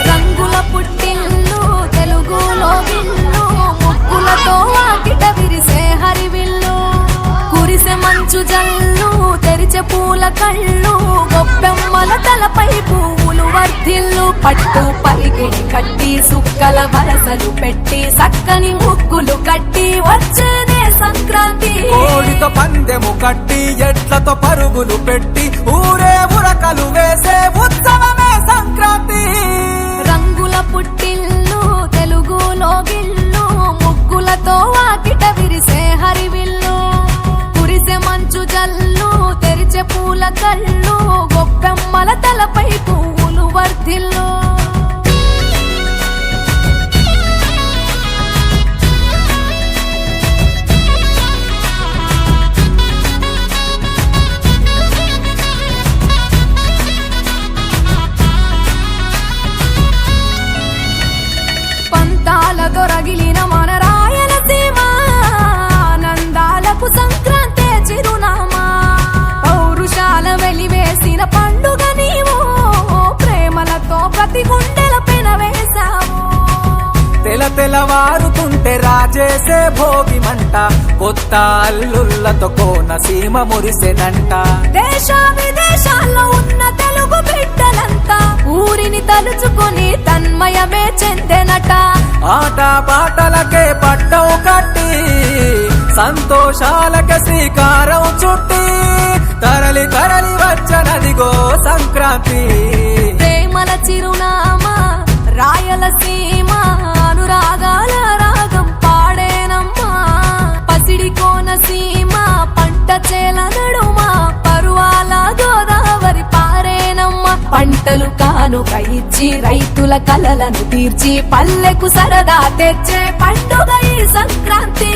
రంగుల పుట్టిల్లు తెలుగులో విల్లు ముక్కులతో వాకిట విరిసే హరివిల్లు కురిసె మంచు జల్లు తెరిచే పూల కళ్ళు గొప్పెమ్మల తలపై పువ్వులు వర్ధిల్లు పట్టు పరిగిడి కట్టి సుక్కల వరసలు పెట్టి సక్కని ముగ్గులు కట్టి వచ్చేనే సంక్రాంతి కోడితో పందెము కట్టి ఎట్లతో పరుగులు పెట్టి ఊరే ఉరకలు వేసే ఉత్సవమే సంక్రాంతి రంగుల పుట్టిల్లు తెలుగులో గిల్లు ముగ్గులతో వాకిట విరిసే హరివిల్లు కురిసె మంచు జల్లు తెరిచే పూల కళ్ళు గొప్పెమ్మల తలపై పువ్వులు వర్ధిల్లు దొరగిలిన మన రాయలసీమ ఆనందాలకు సంక్రాంతి చిరునామా పౌరుషాల వెలివేసిన పండుగ నీవు ప్రేమలతో ప్రతి గుండెల పెనవేశావు తెలవారుతుంటే రాజేసే భోగి మంట కొత్త అల్లుళ్ళతో కోనసీమ మురిసెనంట దేశ విదేశాల్లో ఉన్న తెలుగు బిడ్డలంతా ఊరిని తలుచుకొని తన్మయమే చెందెనట ఆట పాటలకే పట్టం కట్టి సంతోషాలకే శ్రీకారం చుట్టి తరలి తరలి వచ్చనదిగో సంక్రాంతి ప్రేమల చిరునామా రాయలసీమ అనురాగాల రాగం పాడేనమ్మా పసిడి కోనసీమ పంట చేల నడుమ పరువాల గోదావరి పారేనమ్మా పంటలు కానుక ఇచ్చి రైతుల కలలను తీర్చి పల్లెకు సరదా తెచ్చే పండుగ ఈ సంక్రాంతి